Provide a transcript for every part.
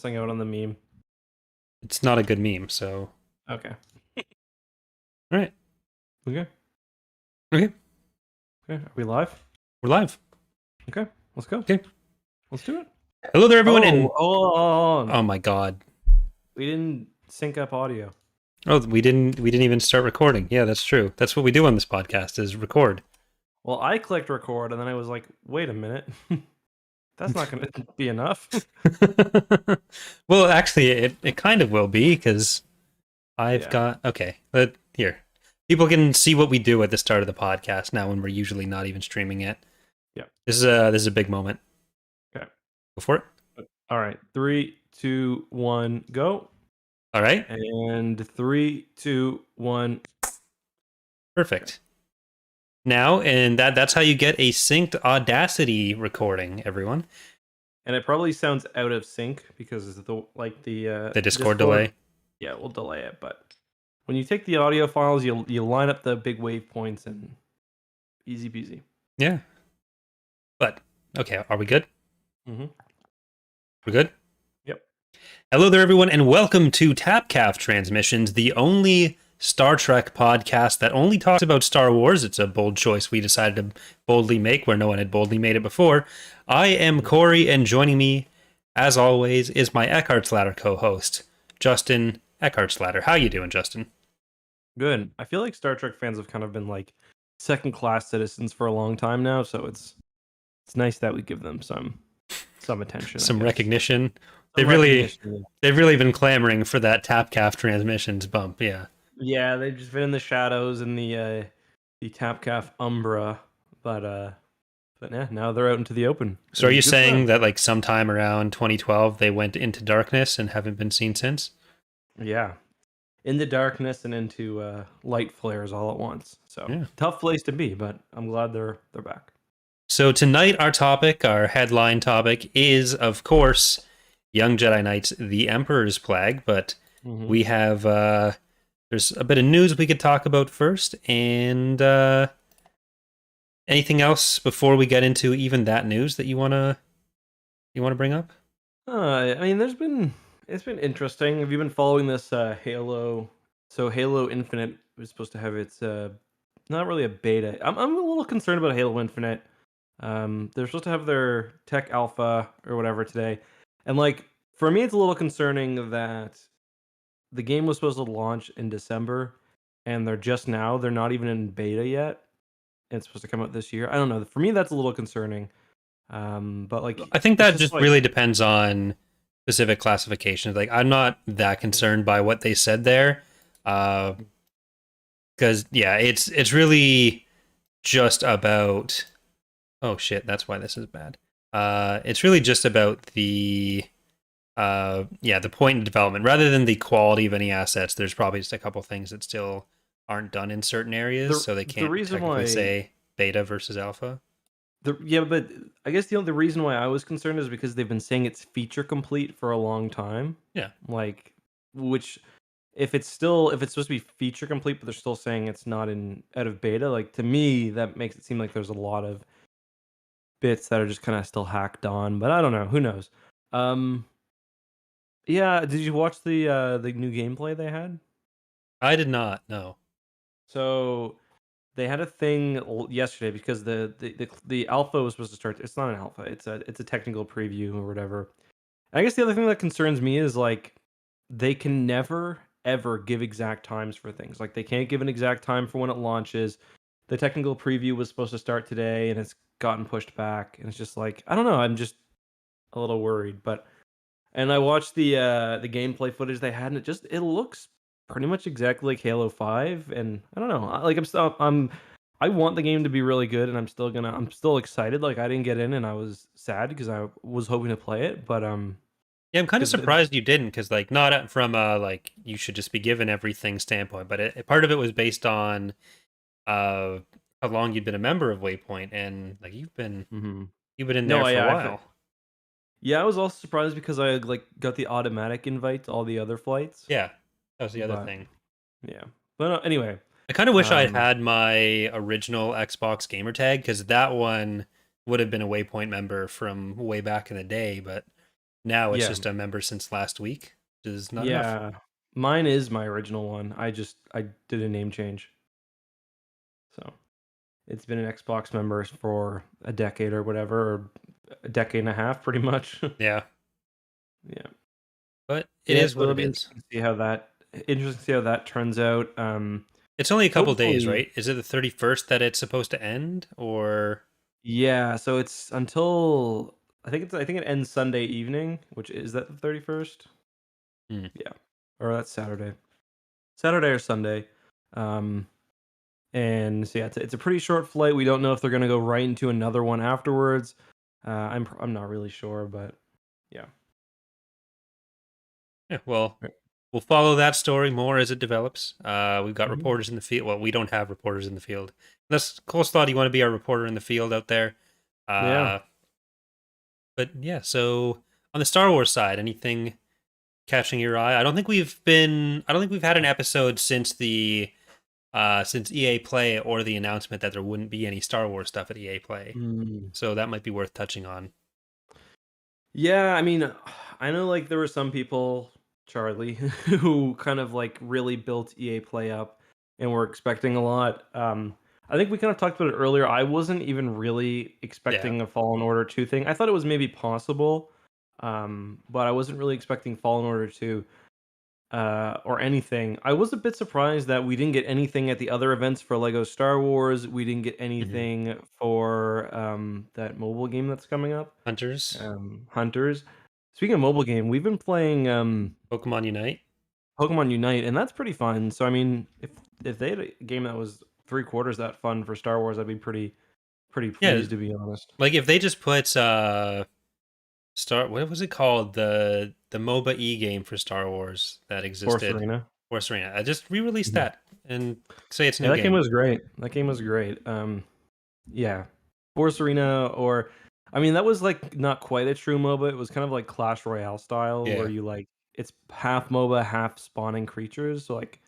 missing out on the meme. It's not a good meme, so... Okay. All right. Okay. Okay. Are we live? We're live. Okay. Let's go. Okay. Let's do it. Hello there, everyone. Oh my God. We didn't sync up audio. Oh, we didn't even start recording. Yeah, that's true. That's what we do on this podcast is record. Well, I clicked record and then I was like, wait a minute. That's not going to be enough. Well, actually, it kind of will be because I've Yeah. got... Okay, but here. People can see what we do at the start of the podcast now when we're usually not even streaming it. Yeah. This is a big moment. Okay. Go for it. All right. 3, 2, 1, go. All right. And 3, 2, 1. Perfect. Now, and that's how you get a synced Audacity recording, everyone. And it probably sounds out of sync because of the Discord delay. Yeah, we'll delay it, but when you take the audio files, you line up the big wave points and easy peasy. Yeah. But okay, are we good? Mm-hmm. We're good? Yep. Hello there, everyone, and welcome to Tapcaf Transmissions, the only Star Trek podcast that only talks about Star Wars. It's a bold choice we decided to boldly make where no one had boldly made it before. I am Corey, and joining me, as always, is my EckhartsLadder co-host, Justin EckhartsLadder. How you doing, Justin? Good. I feel like Star Trek fans have kind of been like second-class citizens for a long time now, so it's nice that we give them some attention, some recognition. Some recognition. They've really been clamoring for that Tapcaf Transmissions bump. Yeah. Yeah, they've just been in the shadows in the Tapcaf Umbra, but yeah, now they're out into the open. So are you saying that like sometime around 2012 they went into darkness and haven't been seen since? Yeah. In the darkness and into light flares all at once. So yeah. Tough place to be, but I'm glad they're back. So tonight our headline topic is, of course, Young Jedi Knights, The Emperor's Plague, but we have there's a bit of news we could talk about first, and anything else before we get into even that news that you wanna bring up? I mean, it's been interesting. Have you been following this Halo? So Halo Infinite was supposed to have its not really a beta. I'm a little concerned about Halo Infinite. They're supposed to have their tech alpha or whatever today, and like for me, it's a little concerning that the game was supposed to launch in December, and they're not even in beta yet. And it's supposed to come out this year. I don't know. For me, that's a little concerning. But like, I think that just really depends on specific classifications. Like, I'm not that concerned by what they said there, because yeah, it's really just about. Oh shit, that's why this is bad. It's really just about the point in development rather than the quality of any assets. There's probably just a couple things that still aren't done in certain areas, so they can't technically say beta versus alpha. But I guess the reason why I was concerned is because they've been saying it's feature complete for a long time. Yeah. Like, which if it's supposed to be feature complete, but they're still saying it's not out of beta, like to me that makes it seem like there's a lot of bits that are just kind of still hacked on. But I don't know. Who knows? Yeah. Did you watch the new gameplay they had? I did not. No. So they had a thing yesterday because the alpha was supposed to start. It's not an alpha. It's a technical preview or whatever. I guess the other thing that concerns me is like they can never ever give exact times for things. Like they can't give an exact time for when it launches. The technical preview was supposed to start today and it's gotten pushed back. And it's just like I don't know. I'm just a little worried. And I watched the gameplay footage they had, and it looks pretty much exactly like Halo 5, and I don't know. Like I want the game to be really good, and I'm still excited. Like I didn't get in, and I was sad because I was hoping to play it, but yeah, I'm kind of surprised you didn't, because like not from like you should just be given everything standpoint, but part of it was based on how long you'd been a member of Waypoint, and like you've been in there for a while. Yeah, I was also surprised because I like got the automatic invite to all the other flights. Yeah, that was the other thing. Yeah, but anyway, I kind of wish I'd had my original Xbox gamer tag, because that one would have been a Waypoint member from way back in the day. But Now it's Yeah. just a member since last week, which is not enough. Yeah. Mine is my original one. I did a name change. So it's been an Xbox member for a decade or whatever, or a decade and a half, pretty much. Yeah, Yeah. but So it yeah, is so what it'll it be is. interesting to see how that turns out. It's only a couple days, Hopefully, right? Is it the 31st that it's supposed to end, or yeah. So it's until I think it ends Sunday evening, which is that the 31st? Hmm. Yeah, or that's Saturday, Saturday or Sunday. Um, and so yeah, it's a pretty short flight. We don't know if they're gonna go right into another one afterwards. I'm not really sure, but yeah. Yeah, well, Right. we'll follow that story more as it develops. We've got Mhm. reporters in the field. Well, we don't have reporters in the field. Unless Coleslaw, do you want to be our reporter in the field out there? Yeah. Uh, but yeah, so on the Star Wars side, anything catching your eye? I don't think we've had an episode since EA Play or the announcement that there wouldn't be any Star Wars stuff at EA Play. Mm. So that might be worth touching on. Yeah, I mean, I know like there were some people, Charlie, who kind of like really built EA Play up and were expecting a lot. I think we kind of talked about it earlier. I wasn't even really Yeah, expecting a Fallen Order 2 thing. I thought it was maybe possible, but I wasn't really expecting Fallen Order 2 or anything. I was a bit surprised that we didn't get anything at the other events for Lego Star Wars. We didn't get hmm anything for that mobile game that's coming up, Hunters, Hunters. Speaking of mobile game, we've been playing Pokemon Unite. Pokemon Unite, and that's pretty fun. So I mean, if they had a game that was three quarters that fun for Star Wars, I'd be pretty Yeah, pleased, to be honest. like if they just put what was it called, the MOBA game for Star Wars that Force existed, Arena. Force Arena. I just re-released Mhm. that and say it's a Yeah, new that game game. was great. That game was great. Yeah, Force Arena, or I mean, that was like not quite a true MOBA. It was kind of like Clash Royale style, where Yeah, you like it's half MOBA, half spawning creatures. So like,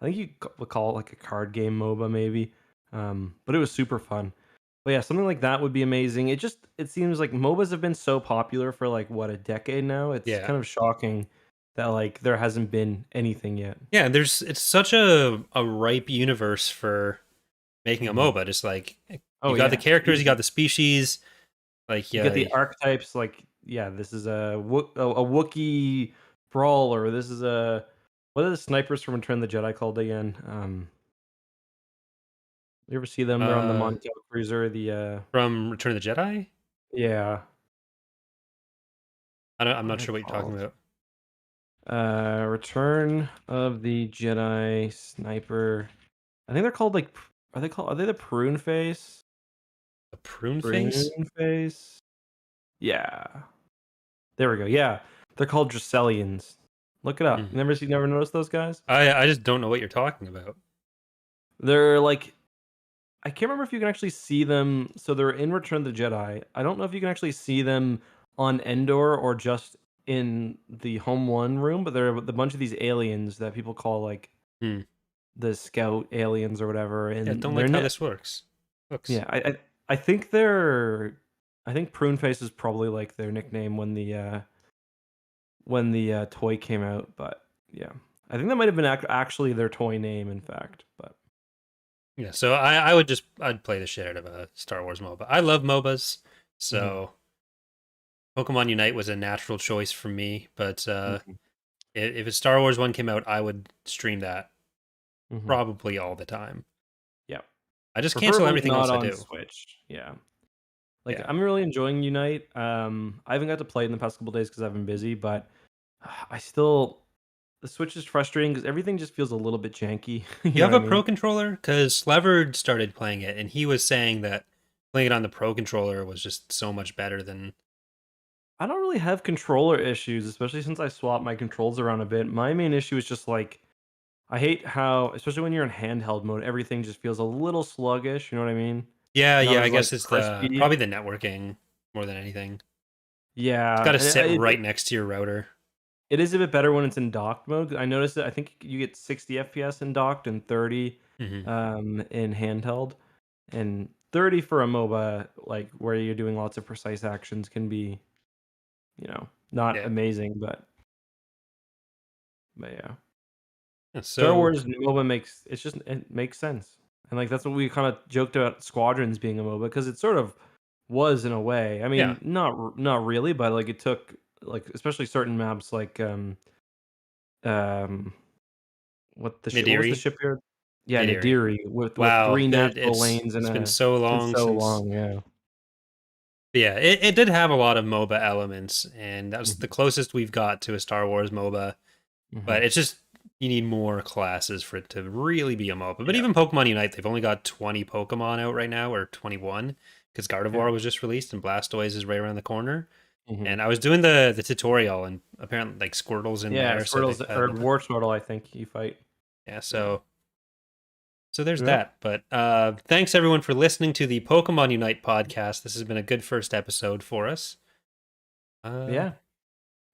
I think would call it like a card game MOBA maybe. But it was super fun. But yeah, something like that would be amazing. It seems like MOBAs have been so popular for like what, a decade now. It's yeah, kind of shocking that like there hasn't been anything yet. yeah. It's such a ripe universe for making a Mhm. MOBA. Just like you Oh got the yeah, characters, you got easy. the species. Like You get yeah, the archetypes, like, yeah, this is a Wookiee brawler. This is a what are the snipers from Return of the Jedi called again? You ever see them? They're on the uh, Montel cruiser. from Return of the Jedi. Yeah, I'm what are not they sure what you're talking called? about. Return of the Jedi sniper. I think they're called like. Are they the prune face? A prune face. Prune face. Yeah, there we go. Yeah, they're called Dracelians. Look it up. Hmm. Never noticed those guys? I just don't know what you're talking about. They're like, I can't remember if you can actually see them. So they're in Return of the Jedi. I don't know if you can actually see them on Endor or just in the Home One room, but they're a bunch of these aliens that people call like Hmm. the Scout aliens or whatever, Yeah, and don't they're like how this works. Looks. yeah. I think they're I think Prune Face is probably like their nickname when the toy came out, but yeah, I think that might have been actually their toy name, in fact, but. Yeah, so I'd play the shit out of a Star Wars MOBA. I love MOBAs, Mhm, so Pokemon Unite was a natural choice for me. But mhm, if a Star Wars one came out, I would stream that mhm. probably all the time. Yeah. I just cancel Preferably everything not else I on do. Switch. Yeah. Like, Yeah, I'm really enjoying Unite. I haven't got to play it in the past couple days because I've been busy, but I still the Switch is frustrating because everything just feels a little bit janky. You you know have what I a Pro mean? controller because Sleverd started playing it, and he was saying that playing it on the Pro controller was just so much better than. I don't really have controller issues, especially since I swapped my controls around a bit. My main issue is just like I hate how, especially when you're in handheld mode, everything just feels a little sluggish. You know what I mean? Yeah, Not yeah. I as like guess it's the crispy. probably the networking more than anything. It's got Yeah, to and sit right next to your router. it is a bit better when it's in docked mode. I noticed that I think you get 60 FPS in docked and 30 Hmm. in handheld. And 30 for a MOBA, like where you're doing lots of precise actions, can be, you know. Not Yeah. amazing, but yeah. Yeah, Star so Wars MOBA it makes sense. And like that's what we kind of joked about Squadrons being a MOBA because it sort of was in a way. I yeah, mean, not really, but like it took like especially certain maps like um what was the Nadiri. shipyard? Yeah, Nadiri. Nadiri with Wow, three natural lanes and it's been a so it's been long so since. long, yeah. Yeah, it did have a lot of MOBA elements, and that's the Mhm, closest we've got to a Star Wars MOBA. mhm. But it's just you need more classes for it to really be a MOBA. But Yeah, even Pokemon Unite, they've only got 20 Pokemon out right now, or 21, because yeah. Gardevoir was just released and Blastoise is right around the corner. Mhm. And I was doing the tutorial, and apparently like Squirtle's in Yeah, there, so Squirtle's they've or had Wartortle, I think you fight. yeah. Yeah. So there's Yep. that. But thanks everyone for listening to the Pokemon Unite podcast. This has been a good first episode for us. Uh, Yeah.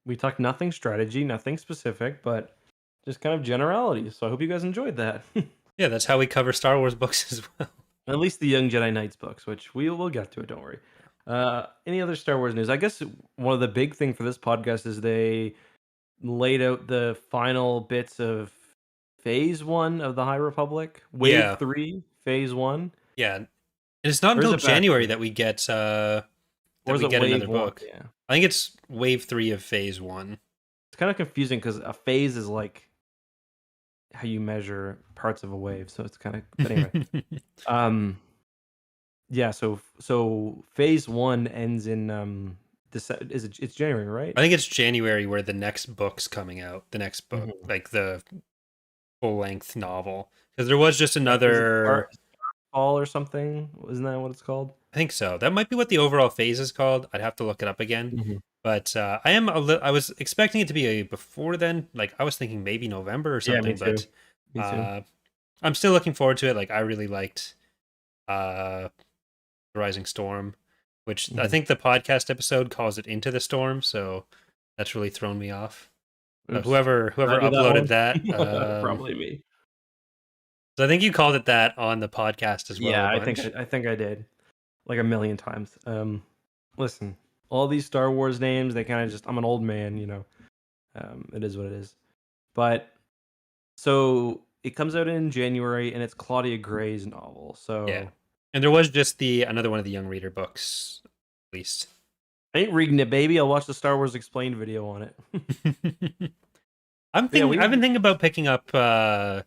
We talked nothing strategy, nothing specific, but just kind of generalities. So I hope you guys enjoyed that. yeah, that's how we cover Star Wars books as well. At least the Young Jedi Knights books, which we will get to it. Don't worry. Any other Star Wars news? I guess one of the big thing for this podcast is they laid out the final bits of Phase One of the High Republic, Wave Yeah, 3, Phase One, yeah. And it's not or is until it back January then? that we get Or is it another Wave One? book. Yeah, I think it's Wave 3 of Phase 1. it's kind of confusing because a phase is like how you measure parts of a wave. So it's kind of. But anyway, um, yeah. So Phase One ends in it's January, right? I think it's January where the next book's coming out. The next book, Mhm. like the full length novel, because there was just Is it another. Fall or something? Isn't that what it's called? I think so. That might be what the overall phase is called. I'd have to look it up again. Mhm. But I was expecting it to be a before then. Like I was thinking maybe November or Yeah, me something. too. But Me too. uh, I'm still looking forward to it. Like I really liked uh, Rising Storm, which I Mhm. think the podcast episode calls it Into the Storm. So that's really thrown me off. Oops. Did I Whoever do that uploaded one? that, Probably me. so I think you called it that on the podcast as well Yeah, a I think bunch. I think I did like a million times. Listen, all these Star Wars names, they kind of just I'm an old man, you know. It is what it is. But so it comes out in January, and it's Claudia Gray's novel. Yeah, So and there was just the another one of the Young Reader books released. I ain't reading it, baby. I'll watch the Star Wars explained video on it. Yeah, I've been we. thinking about picking up the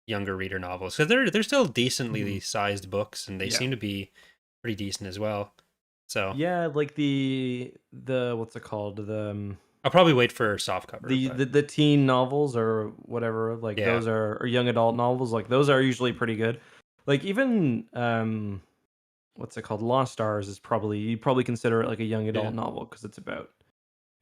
younger reader novels because they're still decently Mhm. sized books and they Yeah. seem to be pretty decent as well. So Yeah, like the what's it called? I'll probably wait for softcover, but The teen novels or whatever, like yeah, those are or young adult novels, like those are usually pretty good. Like even what's it called? Lost Stars is probably you'd probably consider it like a young yeah, adult novel because it's about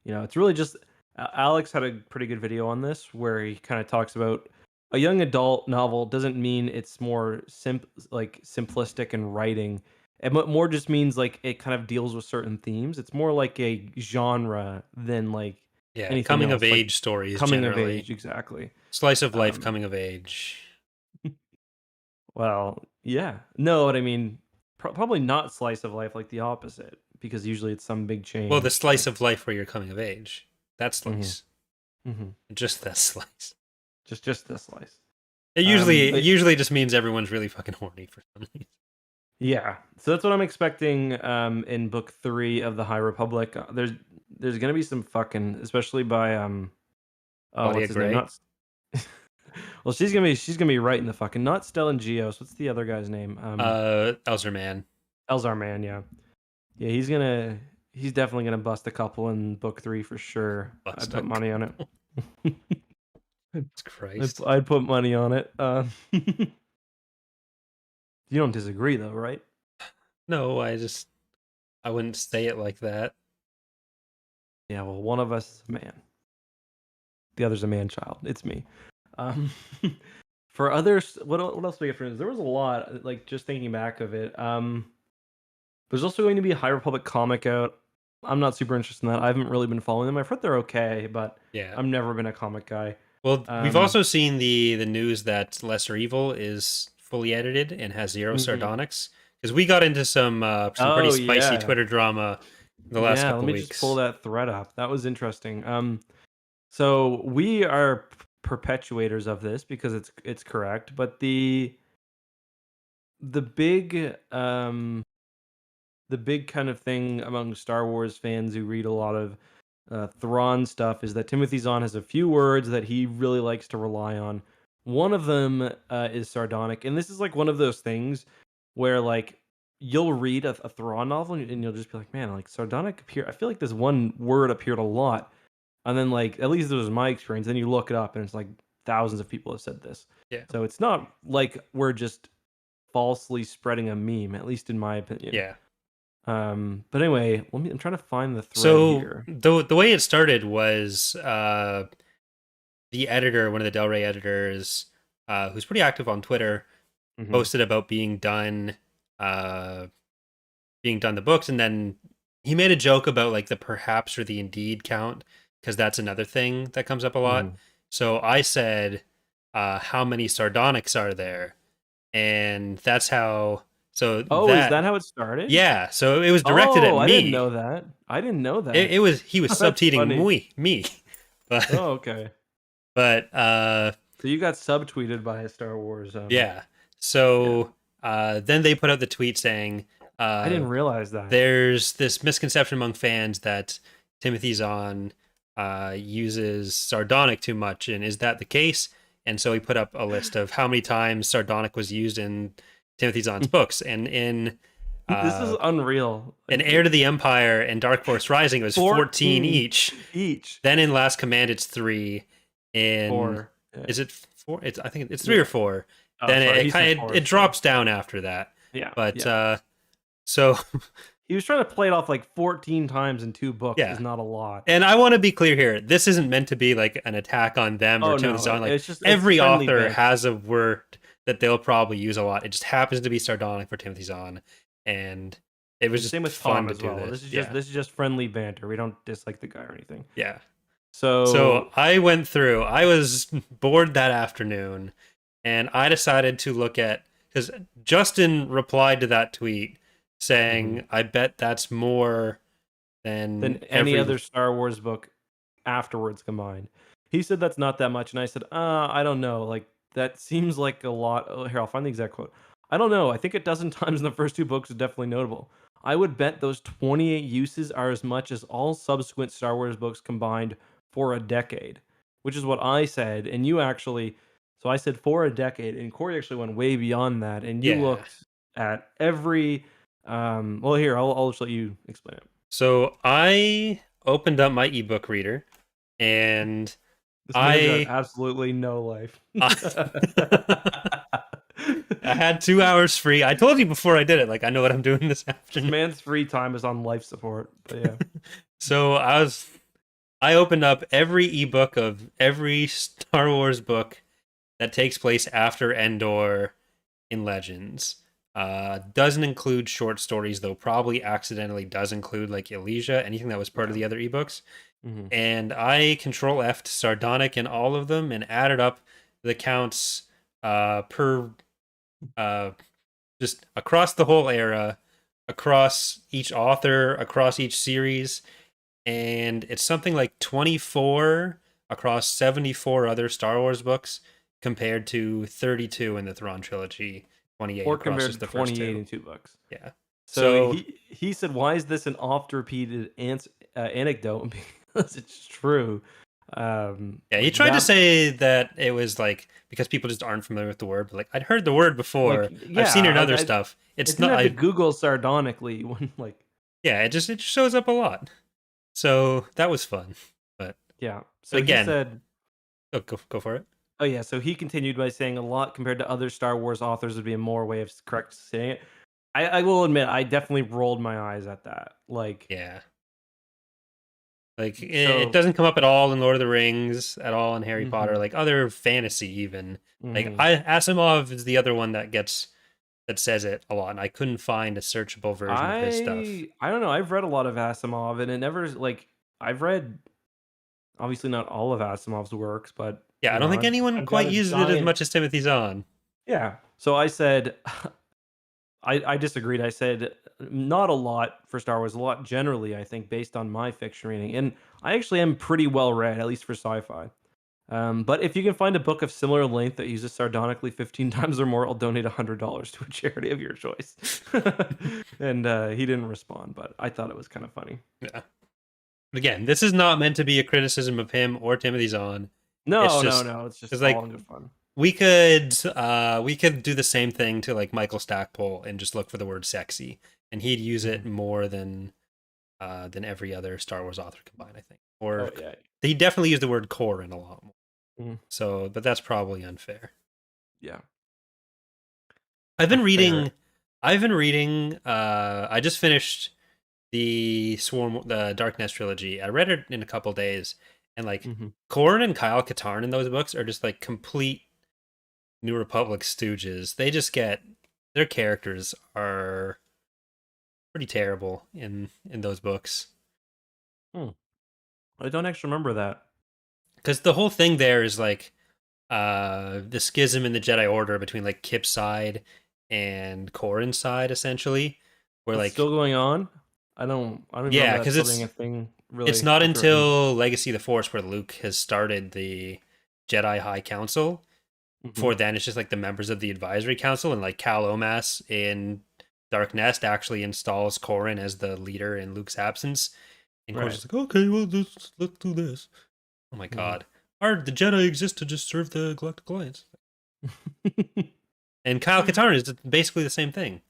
it's really just Alex had a pretty good video on this where he kind of talks about a young adult novel doesn't mean it's more simplistic in writing. It more just means like it kind of deals with certain themes. It's more like a genre than like yeah. anything Coming of else. Like age stories coming of generally, age, exactly. slice of life Um, coming of age. well, yeah. No, what I mean, probably not slice of life, like the opposite, because usually it's some big Well, the change. slice of life where you're coming of age. That Hmm. slice, Hmm. just that slice. Just this slice. It But usually just means everyone's really fucking horny for some reason. yeah, so that's what I'm expecting in book 3 of the High Republic. There's gonna be some fucking, especially by oh, Claudia what's his name? Gray, Not. Well, she's gonna be right in the fucking not Stellan Geos. What's the other guy's name? Elzer Man, Elzar Man. Yeah, yeah. He's definitely gonna bust a couple in book 3 for sure. I'd put Busta. money on it. Christ. I'd put money on it. You don't disagree though, right? No, I wouldn't say it like that. Yeah. Well, one of us is a man. The other's a man child. It's me. Um, for others, what else do we get for news? There was a lot. Like just thinking back of it. There's also going to be a High Republic comic out. I'm not super interested in that. I haven't really been following them. I've heard they're okay, but Yeah. I've never been a comic guy. Well, we've Um, also seen the news that Lesser Evil is fully edited and has zero mhm. sardonics because we got into some Oh pretty spicy yeah. Twitter drama the last Let couple me just pull weeks. that thread up. That was interesting. So we are perpetuators of this because it's correct, but the big the big kind of thing among Star Wars fans who read a lot of Thrawn stuff is that Timothy Zahn has a few words that he really likes to rely on. One of them is sardonic, and this is like one of those things where like you'll read a Thrawn novel and you'll just be like, man, like sardonic appear. I feel like this one word appeared a lot, and then like at least this was my experience. Then you look it up and it's like thousands of people have said this. Yeah. So it's not like we're just falsely spreading a meme, at least in my opinion. Yeah. But anyway, I'm trying to find the thread So here. the way it started was the editor, one of the Del Rey editors, who's pretty active on Twitter, posted about being done the books, and then he made a joke about like the perhaps or the indeed count, because that's another thing that comes up a lot. So I said, how many sardonics are there? And that's how. So is that how it started? yeah. So it was directed at me. I didn't know that. I didn't know that. He was subtweeting me. But okay. But so you got subtweeted by a Star Wars. Yeah. So then they put out the tweet saying, I didn't realize that. There's this misconception among fans that Timothy Zahn uses sardonic too much, and is that the case? And so he put up a list of how many times sardonic was used in Timothy Zahn's books, and in this is unreal. In Heir to the Empire and Dark Force Rising, it was 14 each. Then in Last Command, it's 3. In 4. Is it 4? I think it's 3 or 4. Then it drops down after that. Yeah. But so he was trying to play it off like 14 times in 2 books. Is not a lot. And I want to be clear here. This isn't meant to be like an attack on them or Timothy Zahn. Like, it's just every author has a word that they'll probably use a lot. It just happens to be sardonic for Timothy Zahn, and it was just same with fun Tom to as do well. This is just friendly banter. We don't dislike the guy or anything. Yeah. So I went through. I was bored that afternoon, and I decided to look at, because Justin replied to that tweet saying, "I bet that's more than any other Star Wars book afterwards combined." He said that's not that much, and I said, I don't know. Like that seems like a lot. Oh, here, I'll find the exact quote. I don't know. I think a dozen times in the first 2 books is definitely notable. I would bet those 28 uses are as much as all subsequent Star Wars books combined for a decade, which is what I said. And you actually, so I said for a decade, and Corey actually went way beyond that. And you looked at every, well, here, I'll just let you explain it. So I opened up my ebook reader, and I got absolutely no life. I had 2 hours free. I told you before I did it. Like, I know what I'm doing this afternoon. This man's free time is on life support. But yeah. So I opened up every ebook of every Star Wars book that takes place after Endor in Legends. Doesn't include short stories, though probably accidentally does include like Elysia, anything that was part of the other ebooks. And I Control F'd sardonic in all of them and added up the counts per just across the whole era, across each author, across each series, and it's something like 24 across 74 other Star Wars books compared to 32 in the Thrawn trilogy, 28 or across compared just to the first 28 in 2 books. Yeah. So he said, why is this an oft-repeated anecdote? Because it's true. He tried to say that it was like because people just aren't familiar with the word, but like I'd heard the word before. Like, I've seen it in other stuff. It's not. I have to Google sardonically when like. Yeah, it just shows up a lot. So that was fun, but yeah. So again, he said, oh, go for it. Oh yeah. So he continued by saying a lot compared to other Star Wars authors would be a more way of correct saying it. I will admit I definitely rolled my eyes at that. Like yeah. Like it doesn't come up at all in Lord of the Rings, at all in Harry Potter, like other fantasy even. Like Asimov is the other one that says it a lot, and I couldn't find a searchable version of his stuff. I don't know. I've read a lot of Asimov, and it never like I've read obviously not all of Asimov's works, but yeah, I don't think anyone quite uses it as much as Timothy Zahn. Yeah. So I said I disagreed. I said not a lot for Star Wars, a lot generally, I think, based on my fiction reading. And I actually am pretty well read, at least for sci-fi. But if you can find a book of similar length that uses sardonically 15 times or more, I'll donate $100 to a charity of your choice. And he didn't respond, but I thought it was kind of funny. Yeah. Again, this is not meant to be a criticism of him or Timothy Zahn. No, no. It's just like all in good fun. we could do the same thing to like Michael Stackpole and just look for the word sexy, and he'd use it more than every other Star Wars author combined, I think. Or he definitely used the word Corrin a lot more. So, but that's probably unfair. Yeah. I've been reading. I just finished the Dark Nest trilogy. I read it in a couple days, and like Corrin and Kyle Katarn in those books are just like complete New Republic stooges. They just get their characters are pretty terrible in those books. I don't actually remember that. Because the whole thing there is like the schism in the Jedi Order between like Kip's side and Corrin's side, essentially, where It's like still going on. I don't yeah, because it's being a thing. Really, it's not until Legacy of the Force where Luke has started the Jedi High Council. Before then, it's just like the members of the Advisory Council, and like Cal Omas in Dark Nest actually installs Corrin as the leader in Luke's absence. And Corrin's like, okay, well, let's do this. Oh my god. The Jedi exist to just serve the Galactic Alliance. And Kyle Katarn is basically the same thing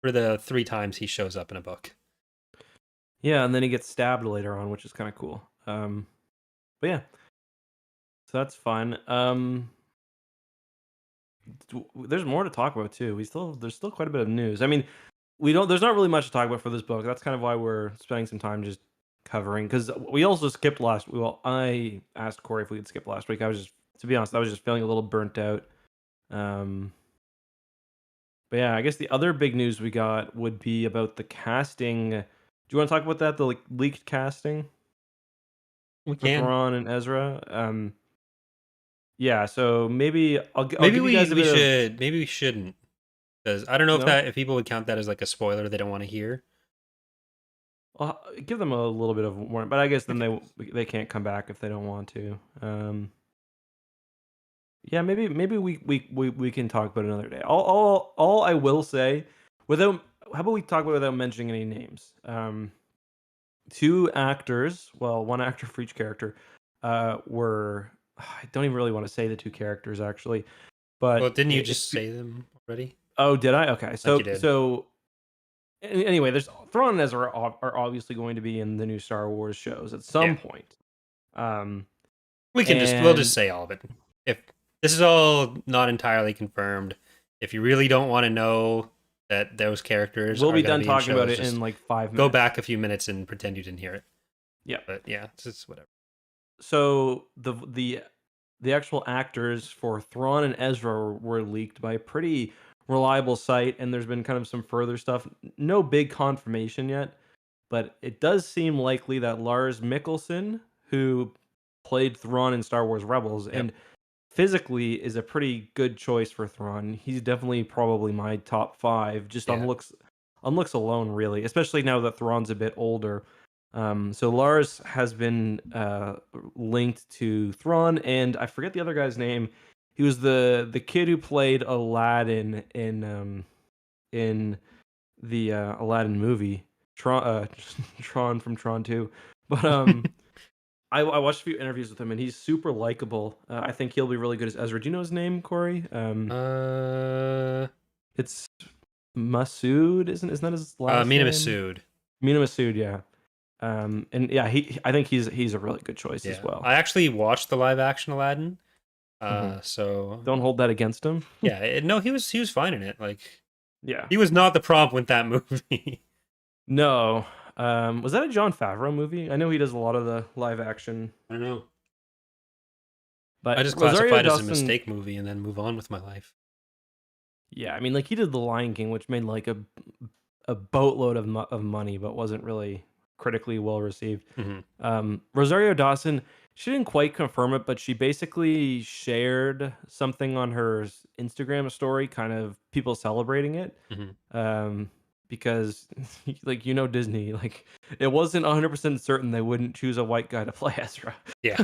for the 3 times he shows up in a book. Yeah, and then he gets stabbed later on, which is kind of cool. But yeah. So that's fun. There's more to talk about too. There's still quite a bit of news. I mean, there's not really much to talk about for this book. That's kind of why we're spending some time just covering, because we also skipped I asked Corey if we could skip last week. To be honest, I was just feeling a little burnt out. But yeah, I guess the other big news we got would be about the casting. Do you want to talk about that? The leaked casting? We can. Thrawn and Ezra. Yeah, so maybe maybe we shouldn't, because I don't know if people would count that as like a spoiler they don't want to hear. I'll give them a little bit of warning, but I guess then they can't come back if they don't want to. Yeah, maybe we can talk about it another day. All I will say, how about we talk about it without mentioning any names? 2 actors, well, 1 actor for each character, were. I don't even really want to say the 2 characters actually, but well, didn't you just say them already? Oh, did I? Okay, so anyway, there's Thrawn and Ezra are obviously going to be in the new Star Wars shows at some point. We'll just say all of it. If this is all not entirely confirmed, if you really don't want to know that those characters, we'll be done talking about it in like 5 minutes. Go back a few minutes and pretend you didn't hear it. Yeah, but yeah, it's just whatever. So the actual actors for Thrawn and Ezra were leaked by a pretty reliable site, and there's been kind of some further stuff. No big confirmation yet, but it does seem likely that Lars Mikkelsen, who played Thrawn in Star Wars Rebels, and physically is a pretty good choice for Thrawn. He's definitely probably my top 5, just on looks alone, really, especially now that Thrawn's a bit older. So Lars has been linked to Thrawn, and I forget the other guy's name. He was the kid who played Aladdin in the Aladdin movie, Tron from Tron 2. But I watched a few interviews with him, and he's super likable. I think he'll be really good as Ezra. Do you know his name, Corey? It's Masood, isn't that his last name? Mina Masood. Mina Masood, yeah. And yeah, I think he's a really good choice as well. I actually watched the live action Aladdin. So don't hold that against him. Yeah, no, he was fine in it. Like, yeah, he was not the problem with that movie. No. Was that a Jon Favreau movie? I know he does a lot of the live action. I don't know. But I just classified it as a mistake movie and then move on with my life. Yeah, I mean, like, he did The Lion King, which made like a boatload of money, but wasn't really critically well received. Rosario Dawson, she didn't quite confirm it, but she basically shared something on her Instagram story, kind of people celebrating it. because like Disney, like it wasn't 100% certain they wouldn't choose a white guy to play Ezra. Yeah.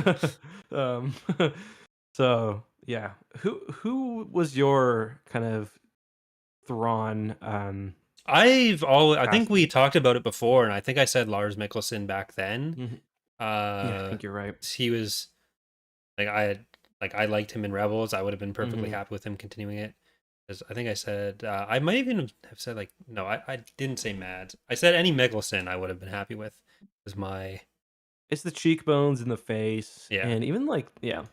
um, so yeah, who was your kind of Thrawn I think we casting? talked about it before, and I think I said Lars Mikkelsen back then. Mhm. Yeah, I Uh, think you're right. he was like I liked him in Rebels. I would have been perfectly Hmm. happy with him continuing it. 'Cause I think I said I might even have said like no, I didn't say Mads. I said any Mikkelsen I would have been happy with. Was my It's the cheekbones and the face, yeah. and even like yeah,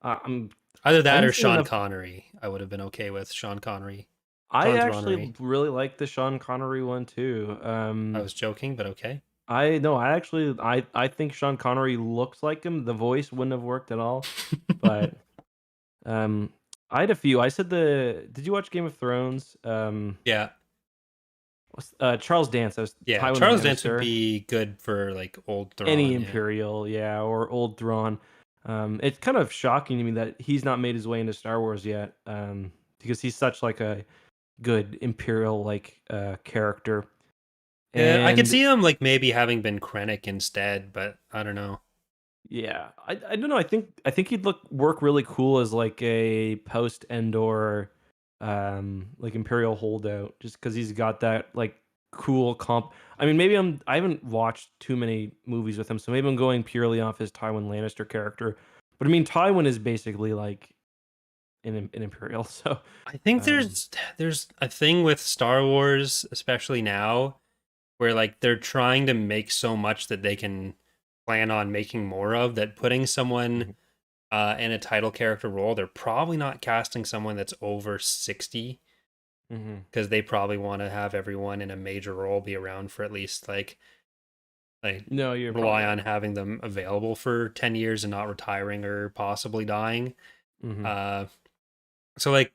I'm Either I that or haven't seen Sean enough. Connery. I would have been okay with Sean Connery. I Sean actually Thronery. really like the Sean Connery one too. I was joking, but okay. I no, I actually I think Sean Connery looks like him. The voice wouldn't have worked at all, but um, I had a few. I said the. Did you watch Game of Thrones? Yeah. Charles Dance as Yeah. Tywin Charles Dance would Lannister. be good for like old Any Thrawn, yeah. Imperial, yeah, or Old Thrawn. It's kind of shocking to me that he's not made his way into Star Wars yet. Because he's such like a good Imperial like character. Yeah, I could And see him like maybe having been Krennic instead, but I don't know. yeah, I don't know. I think he'd work really cool as like a post Endor, like Imperial holdout, just because he's got that like cool comp. I mean, maybe I haven't watched too many movies with him, so maybe I'm going purely off his Tywin Lannister character. But I mean, Tywin is basically like an Imperial, so I think um, there's a thing with Star Wars, especially now, where like they're trying to make so much that they can plan on making more of that putting someone mhm, in a title character role, they're probably not casting someone that's over 60 mhm. because they probably want to have everyone in a major role be around for at least like No, you're probably rely on right. having them available for 10 years and not retiring or possibly dying. Hmm. Uh so like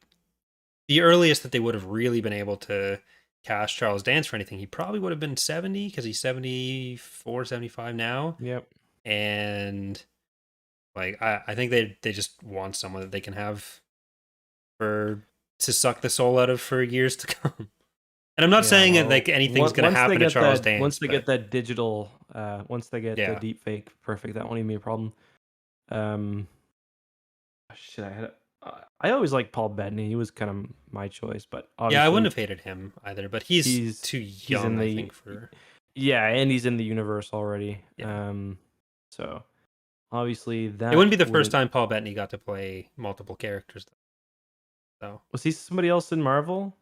the earliest that they would have really been able to cast Charles Dance for anything, he probably would have been 70 because he's 74, 75 now. Yep. And like I think they just want someone that they can have for to suck the soul out of for years to come. And I'm not Yeah, saying that well, like anything's gonna once they happen to get Charles that Dance, but digital, once they get the yeah. deep fake perfect, that won't even be a problem. Um, shit, I always liked Paul Bettany. He was kind of my choice, but Yeah, I wouldn't obviously have hated him either, but he's too he's in young, I the think, for yeah, and he's in the universe already. yeah. So obviously It wouldn't that be the first wouldn't. time Paul Bettany got to play multiple characters though. Was he somebody else in Marvel?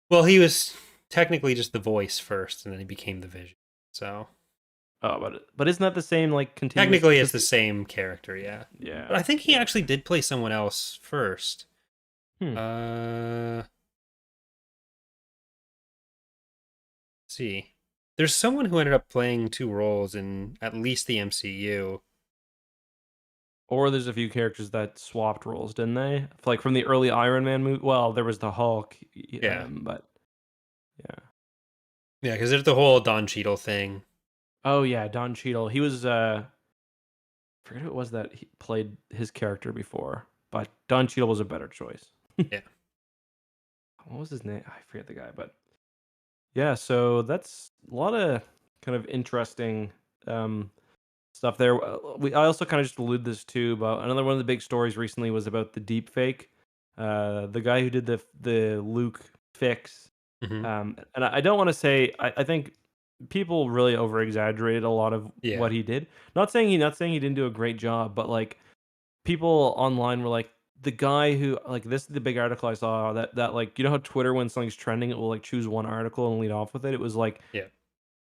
Well, he was technically just the voice first, and then he became the Vision. So Oh, but isn't that the same like continuous? technically, it's Because the same character, yeah. But yeah, I think he yeah. actually did play someone else first. Hmm. Let's see. There's someone who ended up playing two roles in at least the MCU. Or there's a few characters that swapped roles, didn't they? Like from the early Iron Man movie. Well, there was the Hulk, Yeah, but yeah. yeah, because there's the whole Don Cheadle thing. Oh yeah, Don Cheadle. He was I forget who it was that he played his character before, but Don Cheadle was a better choice. Yeah, What was his name? I forget the guy, but yeah. So that's a lot of kind of interesting um, stuff there. I also kind of just alluded this too, but another one of the big stories recently was about the deep fake. The guy who did the Luke fix. hmm And I don't want to say I think people really over exaggerated a lot of yeah, what he did. Not saying he didn't do a great job, but like people online were like the guy who like this is the big article I saw that like how Twitter when something's trending it will like choose one article and lead off with it. It was like yeah,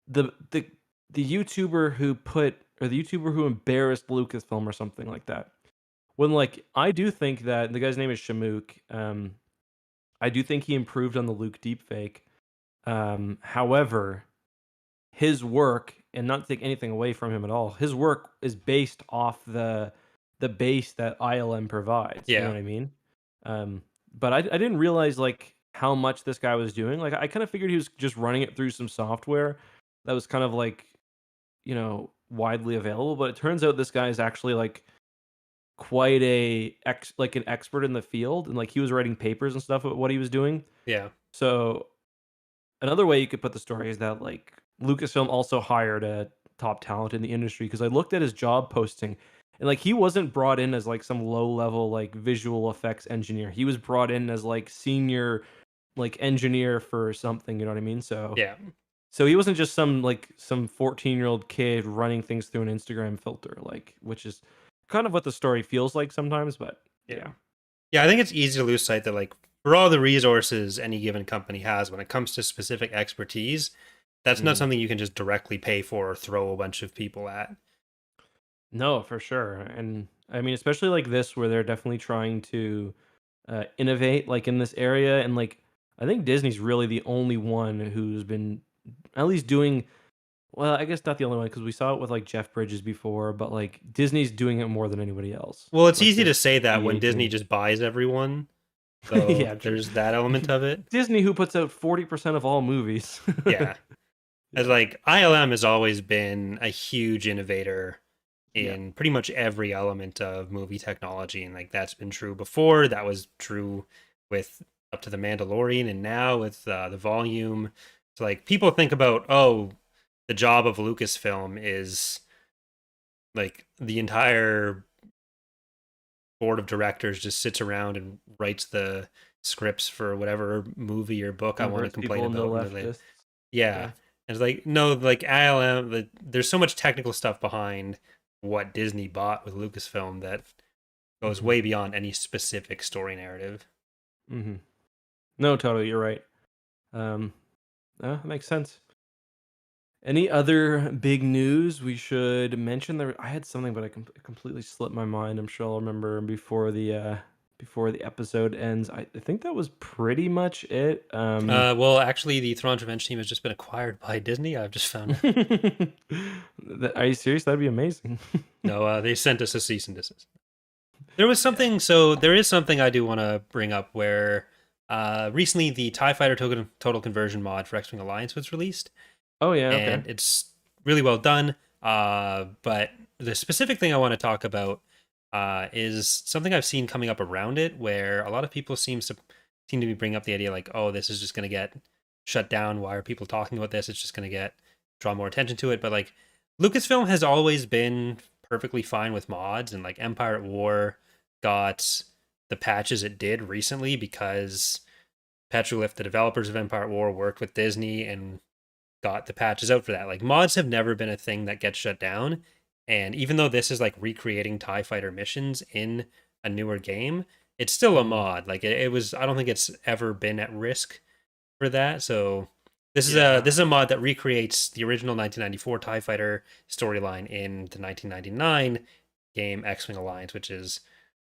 the the the YouTuber who put or the YouTuber who embarrassed Lucasfilm or something like that. When like I do think that the guy's name is Shamook. I do think he improved on the Luke deepfake. However, his work, and not to take anything away from him at all, his work is based off the base that ILM provides. You know yeah, what I mean? But I didn't realize like how much this guy was doing. Like I kind of figured he was just running it through some software that was kind of like widely available. But it turns out this guy is actually like quite like an expert in the field, and like he was writing papers and stuff about what he was doing. yeah. So another way you could put the story is that like Lucasfilm also hired a top talent in the industry because I looked at his job posting and like he wasn't brought in as like some low level like visual effects engineer. He was brought in as like senior like engineer for something, you know what I mean? Yeah. So he wasn't just some like some 14-year-old kid running things through an Instagram filter, like which is kind of what the story feels like sometimes, but Yeah. yeah. Yeah, I think it's easy to lose sight that like for all the resources any given company has when it comes to specific expertise, that's not Mhm. something you can just directly pay for or throw a bunch of people at. No, for sure. And I mean, especially like this where they're definitely trying to innovate like in this area and like I think Disney's really the only one who's been at least doing well, I guess not the only one because we saw it with like Jeff Bridges before, but like Disney's doing it more than anybody else. Well, it's Like easy they're to say that when Disney creating. just buys everyone. So Yeah, true. there's that element of it. Disney who puts out 40% of all movies. Yeah. As Yeah. like ILM has always been a huge innovator Yeah. in pretty much every element of movie technology, and like that's been true before. That was true with up to the Mandalorian, and now with the volume. So like people think about, oh, the job of Lucasfilm is like the entire board of directors just sits around and writes the scripts for whatever movie or book I want to Converts complain people into about, and they're like, leftists. yeah. Yeah. And it's like, no, like ILM, there's so much technical stuff behind what Disney bought with Lucasfilm that goes Hmm. way beyond any specific story narrative. Hmm. No, totally. You're right. Um, that makes sense. Any other big news we should mention? There, I had something, but it completely slipped my mind. I'm sure I'll remember before the episode ends. I think that was pretty much it. Well, actually, the Thrawn Revenge team has just been acquired by Disney. I've just found out. Are you serious? That'd be amazing. No, they sent us a cease and desist. There was Yeah. something, so there is something I do want to bring up where recently the TIE Fighter Total Conversion mod for X-Wing Alliance was released, Oh yeah. Okay. and it's really well done. But the specific thing I want to talk about is something I've seen coming up around it, where a lot of people seem to be bringing up the idea like, oh, this is just going to get shut down. Why are people talking about this? It's just going to get draw more attention to it. But like Lucasfilm has always been perfectly fine with mods, and like Empire at War got the patches it did recently because Petrolift, the developers of Empire at War, worked with Disney and got the patches out for that. Like mods have never been a thing that gets shut down. And even though this is like recreating TIE fighter missions in a newer game, it's still a Mhm. mod. Like it was I don't think it's ever been at risk for that. So Yeah. this is a mod that recreates the original 1994 TIE fighter storyline in the 1999 game X-Wing Alliance, which is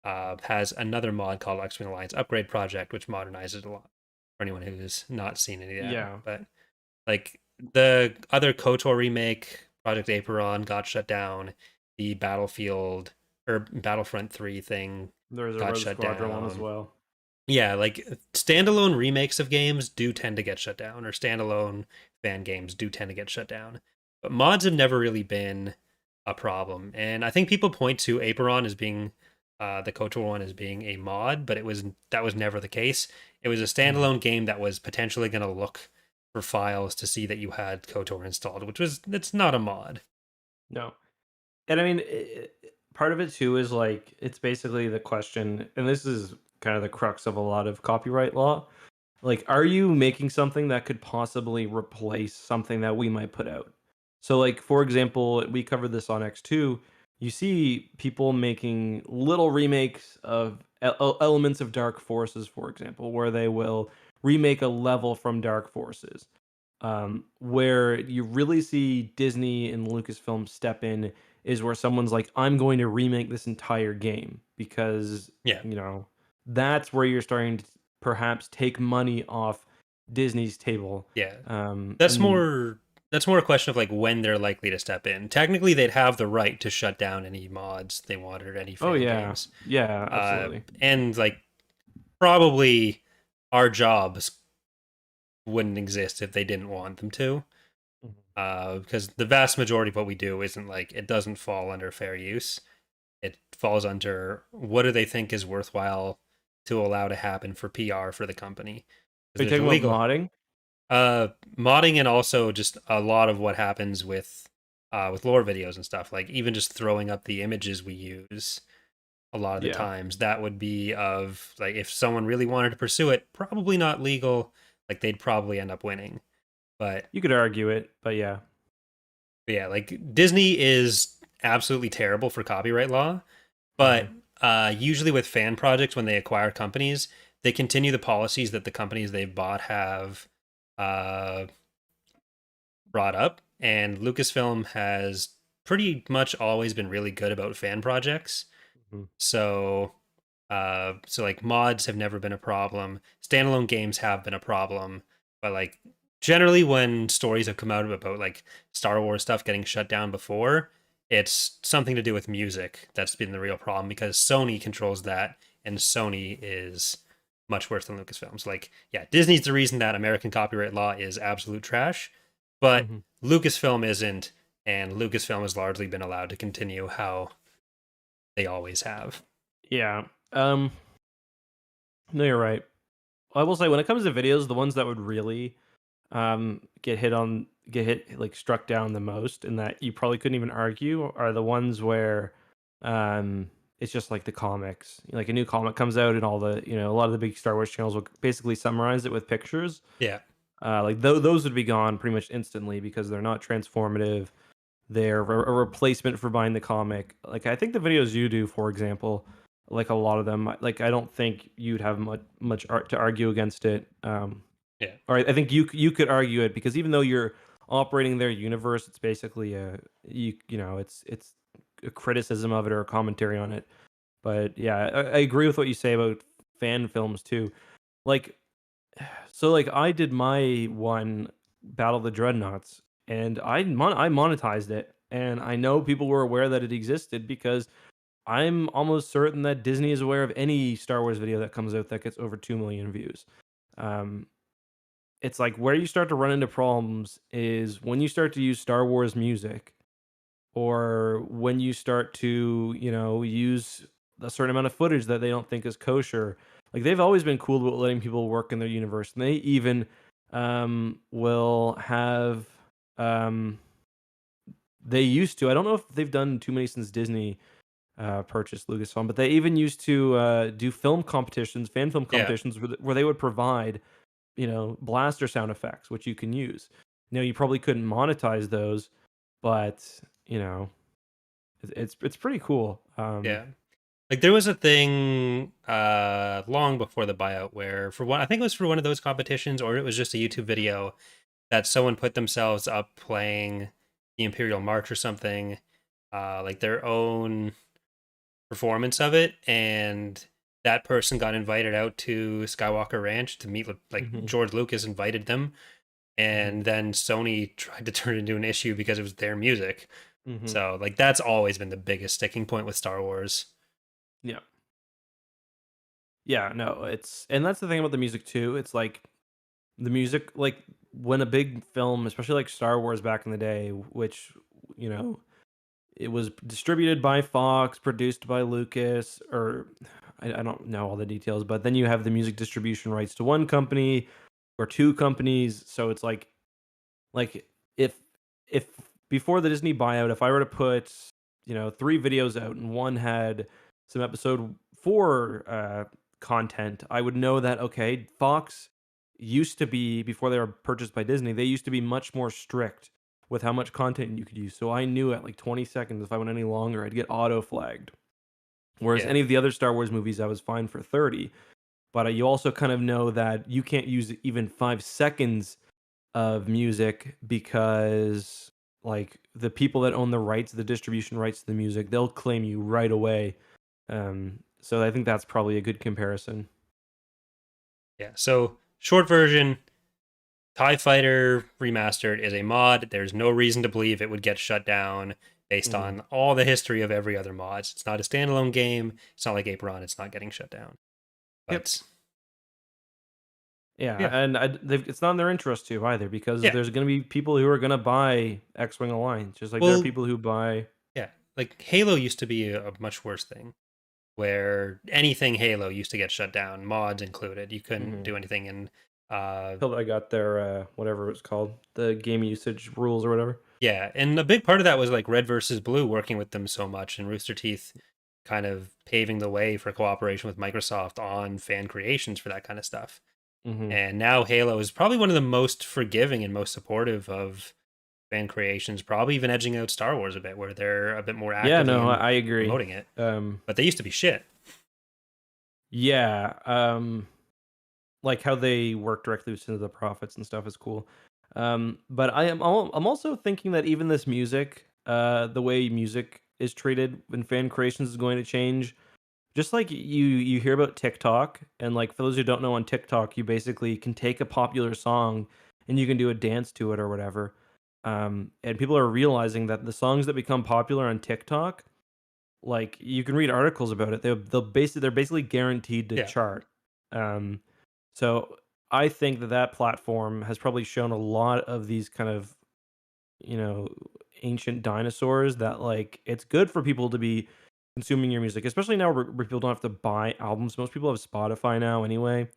has another mod called X-Wing Alliance Upgrade Project, which modernizes it a lot for anyone who's not seen any of that. Yeah. But like the other KOTOR remake, Project Aperon, got shut down. The Battlefield or Battlefront 3 thing There's a got Rogue shut Squadron one as down. well. Yeah, like standalone remakes of games do tend to get shut down, or standalone fan games do tend to get shut down. But mods have never really been a problem. And I think people point to Aperon as being the KOTOR one as being a mod, but that was never the case. It was a Mhm. standalone game that was potentially going to look for files to see that you had KOTOR installed, which was it's not a mod. No. And I mean, part of it too is like it's basically the question, and this is kind of the crux of a lot of copyright law. Like, are you making something that could possibly replace something that we might put out? So, like for example, we covered this on X2. You see people making little remakes of elements of Dark Forces, for example, where they will remake a level from Dark Forces. Where you really see Disney and Lucasfilm step in is where someone's like, I'm going to remake this entire game because, Yeah. you know, that's where you're starting to perhaps take money off Disney's table. Yeah. Um, That's and more that's more a question of like when they're likely to step in. Technically they'd have the right to shut down any mods they wanted or any oh fan yeah, games. yeah, absolutely. And like probably our jobs wouldn't exist if they didn't want them to. Mhm. Because the vast majority of what we do isn't like it doesn't fall under fair use. It falls under what do they think is worthwhile to allow to happen for PR for the company. Are Because you there's talking a about legal modding? Modding, and also just a lot of what happens with lore videos and stuff. Like even just throwing up the images we use a lot of the Yeah, times, that would be of like if someone really wanted to pursue it, probably not legal. Like they'd probably end up winning. But you could argue it, but yeah. yeah, like Disney is absolutely terrible for copyright law. But Hmm. usually with fan projects, when they acquire companies, they continue the policies that the companies they've bought have uh, brought up. And Lucasfilm has pretty much always been really good about fan projects. Hmm. So, so like mods have never been a problem. Standalone games have been a problem, but like generally when stories have come out about like Star Wars stuff getting shut down before, it's something to do with music that's been the real problem because Sony controls that, and Sony is much worse than Lucasfilms. Like, yeah, Disney's the reason that American copyright law is absolute trash, but Hmm. Lucasfilm isn't, and Lucasfilm has largely been allowed to continue how they always have. Yeah. No, you're right. I will say when it comes to videos, the ones that would really get hit like struck down the most and that you probably couldn't even argue are the ones where um it's just like the comics. Like a new comic comes out and all the, a lot of the big Star Wars channels will basically summarize it with pictures. Yeah. Like those would be gone pretty much instantly because they're not transformative. They're a replacement for buying the comic. Like I think the videos you do, for example, like a lot of them, like I don't think you'd have much art to argue against it. Yeah. Or I think you could argue it because even though you're operating their universe, it's basically a it's a criticism of it or a commentary on it. But yeah, I agree with what you say about fan films too. Like so, like I did my one Battle of the Dreadnoughts, and I monetized it, and I know people were aware that it existed because I'm almost certain that Disney is aware of any Star Wars video that comes out that gets over 2 million views. Um, it's like where you start to run into problems is when you start to use Star Wars music or when you start to, use a certain amount of footage that they don't think is kosher. Like they've always been cool about letting people work in their universe. And they even will have um they used to. I don't know if they've done too many since Disney purchased Lucasfilm, but they even used to do film competitions, fan film Yeah. competitions where they would provide blaster sound effects, which you can use. You probably couldn't monetize those, but it's pretty cool. Yeah. Like there was a thing long before the buyout where for one I think it was for one of those competitions or it was just a YouTube video that someone put themselves up playing the Imperial March or something, like their own performance of it, and that person got invited out to Skywalker Ranch to meet with like Hmm. George Lucas invited them, Hmm. and then Sony tried to turn it into an issue because it was their music. Hmm. So like that's always been the biggest sticking point with Star Wars. Yeah, yeah. No, and that's the thing about the music too. It's like the music, like when a big film, especially like Star Wars back in the day, which you know it was distributed by Fox, produced by Lucas, or I don't know all the details, but then you have the music distribution rights to one company or two companies. So it's like if if before the Disney buyout, if I were to put three videos out and one had some episode four content, I would know that okay, Fox used to be before they were purchased by Disney. They used to be much more strict with how much content you could use. So I knew at like 20 seconds if I went any longer, I'd get auto flagged. Whereas Yeah. any of the other Star Wars movies, I was fine for 30. But you also kind of know that you can't use even 5 seconds of music because like the people that own the rights, the distribution rights to the music, they'll claim you right away. So I think that's probably a good comparison. Yeah. So short version, TIE Fighter Remastered is a mod. There's no reason to believe it would get shut down based Hmm. on all the history of every other mod. It's not a standalone game. It's not like Apron. It's not getting shut down. Yep. But Yeah, yeah, and it's not in their interest to either because yeah. there's going to be people who are going to buy X-wing Alliance, just like there are Well, people who buy. yeah. Like Halo used to be a much worse thing where anything Halo used to get shut down, mods included. You couldn't Mhm. do anything in Till I got their whatever it's called, the game usage rules or whatever. Yeah, and a big part of that was like Red versus Blue working with them so much, and Rooster Teeth kind of paving the way for cooperation with Microsoft on fan creations for that kind of stuff. Hmm. And now Halo is probably one of the most forgiving and most supportive of fan creations, probably even edging out Star Wars a bit, where they're a bit more Yeah, actively no, in I agree. promoting it. Um, But they used to be shit. yeah, like how they work directly with the profits and stuff is cool. But I'm also thinking that even this music, the way music is treated when fan creations is going to change. Just like you hear about TikTok, and like for those who don't know, on TikTok, you basically can take a popular song and you can do a dance to it or whatever. And people are realizing that the songs that become popular on TikTok, like you can read articles about it, they're basically guaranteed to Yeah. chart. Um, so I think that that platform has probably shown a lot of these kind of, you know, ancient dinosaurs that like it's good for people to be consuming your music, especially now where people don't have to buy albums. Most people have Spotify now anyway.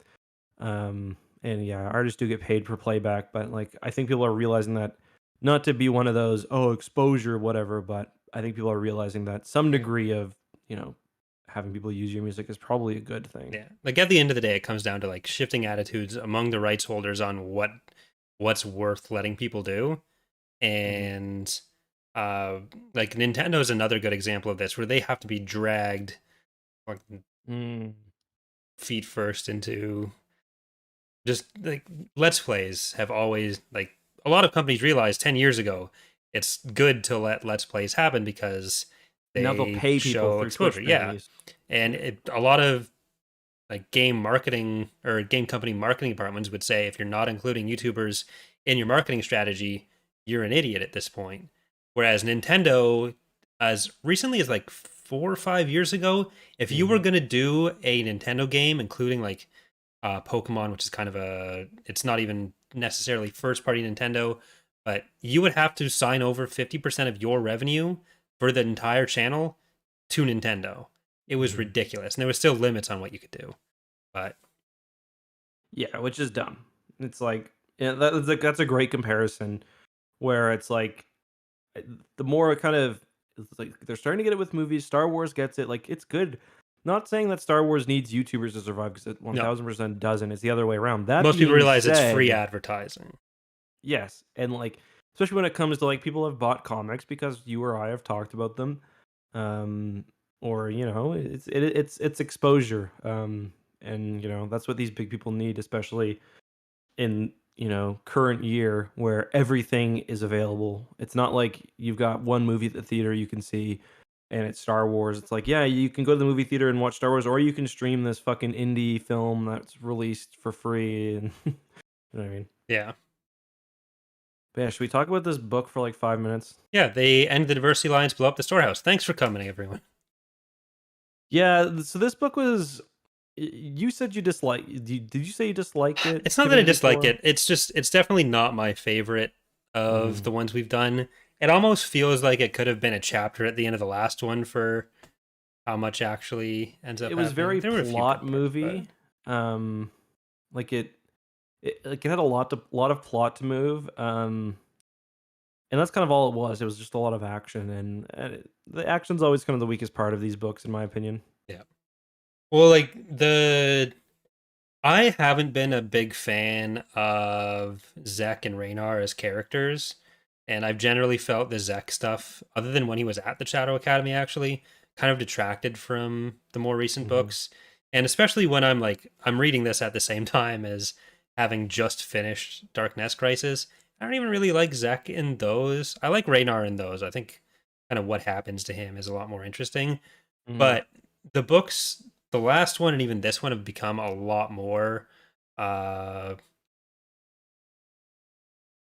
And yeah, artists do get paid for playback, but like I think people are realizing that, not to be one of those, oh, exposure, whatever, but I think people are realizing that some degree of, you know, having people use your music is probably a good thing. Yeah. Like at the end of the day, it comes down to like shifting attitudes among the rights holders on what's worth letting people do. Hmm. And like Nintendo is another good example of this, where they have to be dragged like Mm. feet first into just like let's plays have always like a lot of companies realized 10 years ago it's good to let let's plays happen because Now they'll they pay people show through exposure. Twitch Yeah. pennies. And Yeah. a lot of like game marketing or game company marketing departments would say if you're not including YouTubers in your marketing strategy, you're an idiot at this point. Whereas Nintendo, as recently as like 4 or 5 years ago, if you were Hmm. going to do a Nintendo game, including like Pokemon, which is kind of it's not even necessarily first party Nintendo, but you would have to sign over 50% of your revenue for the entire channel to Nintendo. It was Hmm. ridiculous. And there was still limits on what you could do. But Yeah, which is dumb. It's like, yeah, that's a great comparison where it's like, eh, the more it kind of, it's like they're starting to get it with movies. Star Wars gets it. Like it's good. Not saying that Star Wars needs YouTubers to survive, because it no, 1000% doesn't. It's the other way around. That most people being realize it's free said, advertising. yes, and like especially when it comes to like people have bought comics because you or I have talked about them, um, or you know, it's exposure, and you know that's what these big people need, especially in, you know, current year where everything is available. It's not like you've got one movie at the theater you can see and it's Star Wars. It's like, yeah, you can go to the movie theater and watch Star Wars, or you can stream this fucking indie film that's released for free. And you know what I mean? Yeah. But yeah, should we talk about this book for like 5 minutes? Yeah, they end the diversity lines, blow up the storehouse. Thanks for coming, everyone. Yeah, so this book was. You said you disliked. Did you say you disliked it It's not to that I me dislike before? it. It's just it's definitely not my favorite of Mm. the ones we've done. It almost feels like it could have been a chapter at the end of the last one for how much actually ends up It was happening. very There were a few plot good parts, but movie. Um, like it had a lot of plot to move. And that's kind of all it was. It was just a lot of action, and the action's always kind of the weakest part of these books, in my opinion. yeah. Well, like I haven't been a big fan of Zek and Raynar as characters, and I've generally felt the Zek stuff, other than when he was at the Shadow Academy, actually kind of detracted from the more recent Hmm. books. And especially when I'm reading this at the same time as having just finished Dark Nest Crisis. I don't even really like Zek in those. I like Raynar in those. I think kind of what happens to him is a lot more interesting. Hmm. But the books, the last one and even this one have become uh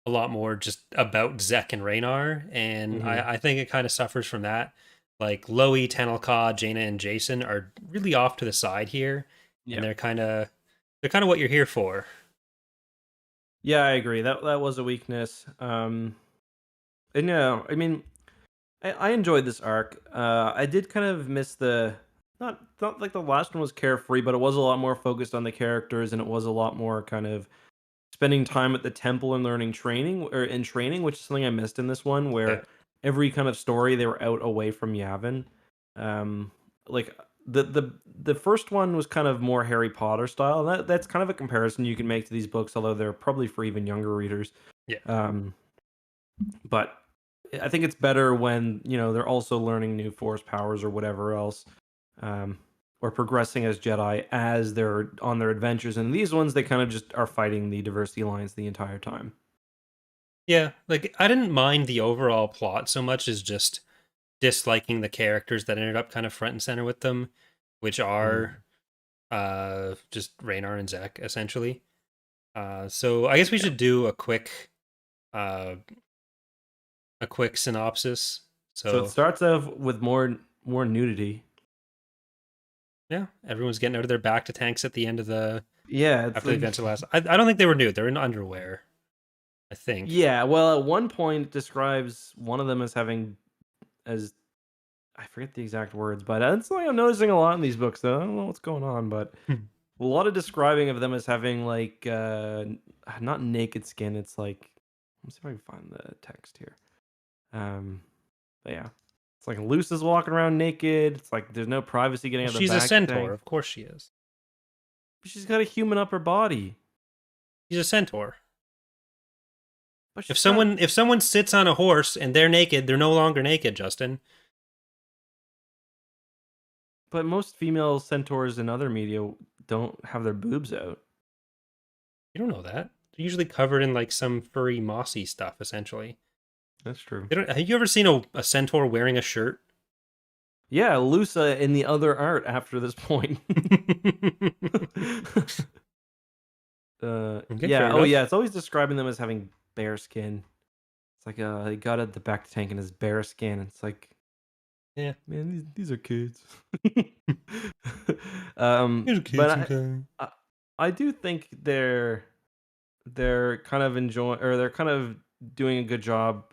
a lot more just about Zek and Raynar, and Hmm. I think it kind of suffers from that. Like Loey, Tanelka, Jaina, and Jason are really off to the side here, and Yeah, they're kind of what you're here for. yeah, I agree. That was a weakness. And no, I mean, I enjoyed this arc. I did kind of miss the, not like the last one was carefree, but it was a lot more focused on the characters, and it was a lot more kind of spending time at the temple and learning training or in training, which is something I missed in this one, Yeah. where every kind of story they were out away from Yavin. Um, like the first one was kind of more Harry Potter style. That's kind of a comparison you can make to these books, although they're probably for even younger readers. Yeah. But I think it's better when they're also learning new Force powers or whatever else, or progressing as Jedi as they're on their adventures. And these ones, they kind of just are fighting the Diversity Alliance the entire time. Yeah, like I didn't mind the overall plot so much as just disliking the characters that ended up kind of front and center with them, which are just Raynar and Zek essentially. So I guess we should do uh a quick synopsis. So it So starts off with more nudity. yeah, everyone's getting out of their back to tanks at the end of the Yeah, it's after the like events of last. I don't think they were nude. They're in underwear, I think. yeah. Well, at one point it describes one of them as having as I forget the exact words, but it's something I'm noticing a lot in these books. Though I don't know what's going on, but a lot of describing of them as having like not naked skin. It's like let's see if I can find the text here. But yeah, it's like Lucy's walking around naked. It's like there's no privacy getting Well, out of the she's a back centaur, tank. of course she is. But she's got a human upper body. She's a centaur. But If she's got. someone sits on a horse and they're naked, they're no longer naked, Justin. But most female centaurs in other media don't have their boobs out. You don't know that. They're usually covered in like some furry, mossy stuff, essentially. That's true. They don't, have you ever seen a centaur wearing a shirt? Yeah, Lusa in the other art after this point. Okay, Yeah. fair Oh, enough. yeah. It's always describing them as having bare skin. It's like he got at the back tank in his bare skin. It's like, Yeah. man, these are kids. Here's a kid But sometime. I do think they're kind of enjoying or they're kind of doing a good job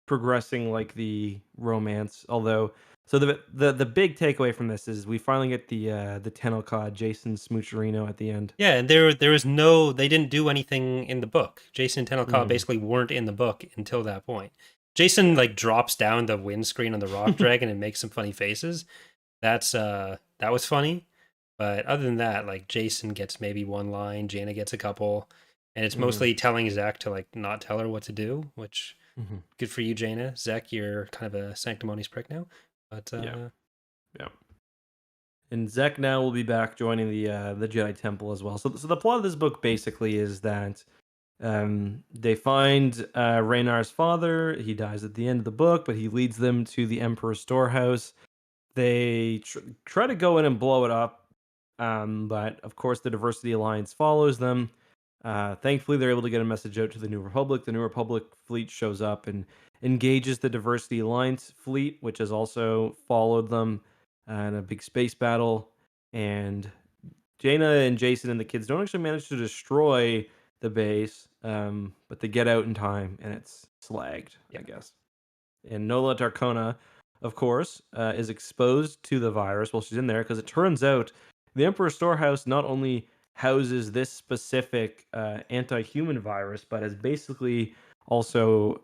progressing like the romance. Although, so the big takeaway from this is we finally get the Tenelcod Jason Smoocherino at the end. Yeah, and there was they didn't do anything in the book. Jason and Tenelka Mm, basically weren't in the book until that point. Jason yeah. like drops down the windscreen on the rock dragon and makes some funny faces. That was funny. But other than that, like Jason gets maybe one line, Jaina gets a couple, and it's Mm, mostly telling Zach to like not tell her what to do, which mhm. good for you, Jaina. Zach, you're kind of a sanctimonious prick now. But Yeah, yeah. And Zek now will be back joining the Jedi Temple as well. So the plot of this book basically is that they find Raynar's father. He dies at the end of the book, but he leads them to the Emperor's storehouse. They try to go in and blow it up, but of course the Diversity Alliance follows them. Thankfully, they're able to get a message out to the New Republic. The New Republic fleet shows up and engages the Diversity Alliance fleet, which has also followed them in a big space battle. And Jaina and Jason and the kids don't actually manage to destroy the base, but they get out in time and it's slagged, yeah. I guess. And Nola Tarcona, of course, is exposed to the virus while she's in there because it turns out the Emperor's storehouse not only houses this specific anti-human virus, but is basically also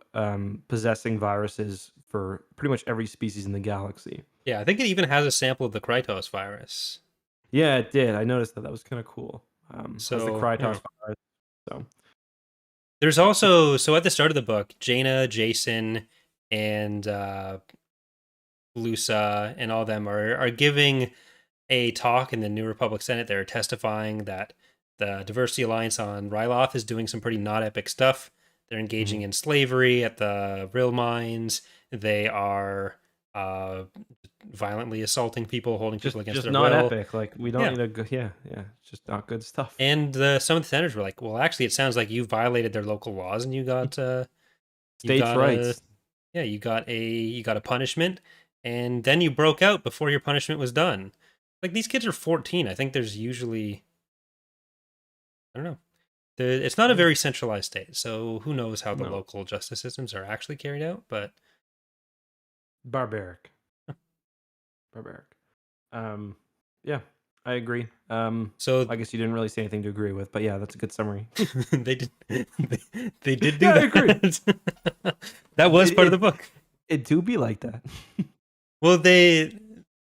possessing viruses for pretty much every species in the galaxy. Yeah, I think it even has a sample of the Krytos virus. Yeah, it did. I noticed that. That was kind of cool. Has the So, Krytos yeah. virus. So There's also so at the start of the book, Jaina, Jason, and Lusa and all of them are giving a talk in the New Republic Senate. They're testifying that the Diversity Alliance on Ryloth is doing some pretty not epic stuff. They're engaging mhm. in slavery at the Rill mines. They are violently assaulting people, holding people against Just their not will. epic. Like we don't Yeah. need a good. Yeah, yeah. It's just not good stuff. And some of the senators were like, "Well, actually, it sounds like you violated their local laws, and you States' got a rights. yeah, you got a punishment, and then you broke out before your punishment was done." Like these kids are 14. I think there's usually I don't know. It's not a Yeah. very centralized state, so who knows how the No. local justice systems are actually carried out? But Barbaric. Barbaric. Yeah. I agree. So I guess you didn't really say anything to agree with, but yeah, that's a good summary. they did they did do Yeah, I agree. that. That was It, part of the it book. it do be like that. Well,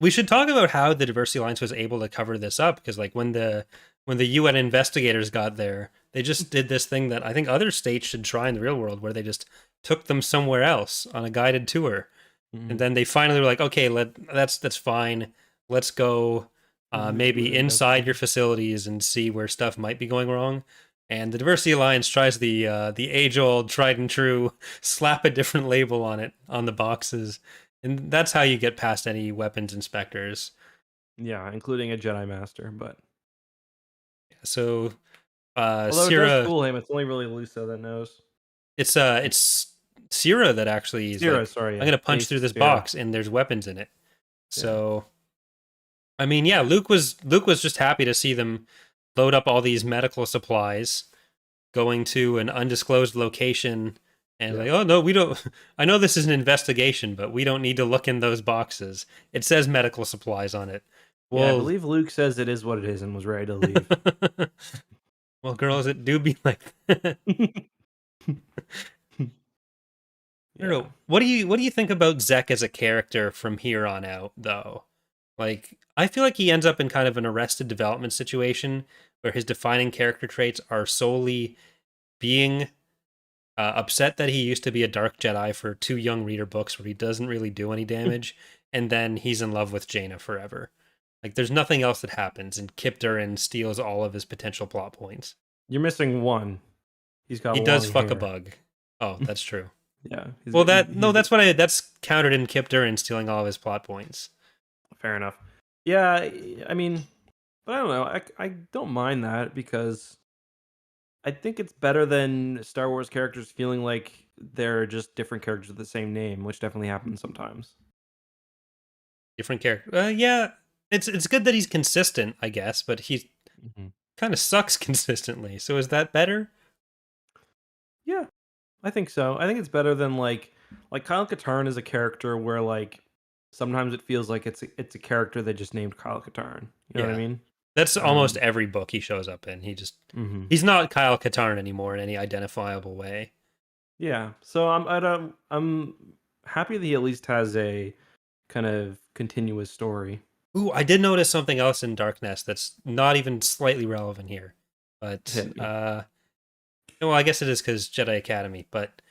we should talk about how the Diversity Alliance was able to cover this up, because like when the UN investigators got there, they just did this thing that I think other states should try in the real world, where they just took them somewhere else on a guided tour. And then they finally were like, okay, that's fine. Let's go maybe inside your facilities and see where stuff might be going wrong. And the Diversity Alliance tries the age old, tried and true, slap a different label on it on the boxes, and that's how you get past any weapons inspectors. Yeah, including a Jedi Master, but So although it does Sierra, fool him, it's only really Lusa that knows. it's Sierra that actually is Sierra, like, sorry, I'm yeah, gonna punch Base through this Sierra. box and there's weapons in it. Yeah. So I mean, yeah, Luke was just happy to see them load up all these medical supplies, going to an undisclosed location, and Yeah. like, oh no, we don't. I know this is an investigation, but we don't need to look in those boxes. It says medical supplies on it. Yeah, I Well, believe Luke says it is what it is and was ready to leave. well, girls, it do be like that. I don't Yeah. know. What do you think about Zek as a character from here on out, though? Like, I feel like he ends up in kind of an arrested development situation where his defining character traits are solely being upset that he used to be a Dark Jedi for two young reader books where he doesn't really do any damage, and then he's in love with Jaina forever. Like, there's nothing else that happens, and Kip Durin steals all of his potential plot points. You're missing one. He's got He does long fuck a hair. bug. Oh, that's true. Yeah. Well, that's countered in Kip Durin stealing all of his plot points. Fair enough. Yeah, I mean, but I don't know. I don't mind that because I think it's better than Star Wars characters feeling like they're just different characters with the same name, which definitely happens sometimes. Different character. Yeah, it's good that he's consistent, I guess, but he Mhm. kind of sucks consistently. So is that better? Yeah, I think so. I think it's better than like Kyle Katarn is a character where like sometimes it feels like it's a character they just named Kyle Katarn. You know what I Yeah. mean? That's almost Um, every book he shows up in. mhm. He's not Kyle Katarn anymore in any identifiable way. Yeah. So I'm happy that he at least has a kind of continuous story. Ooh, I did notice something else in Darkness that's not even slightly relevant here. But Hit me. well, I guess it is because Jedi Academy, but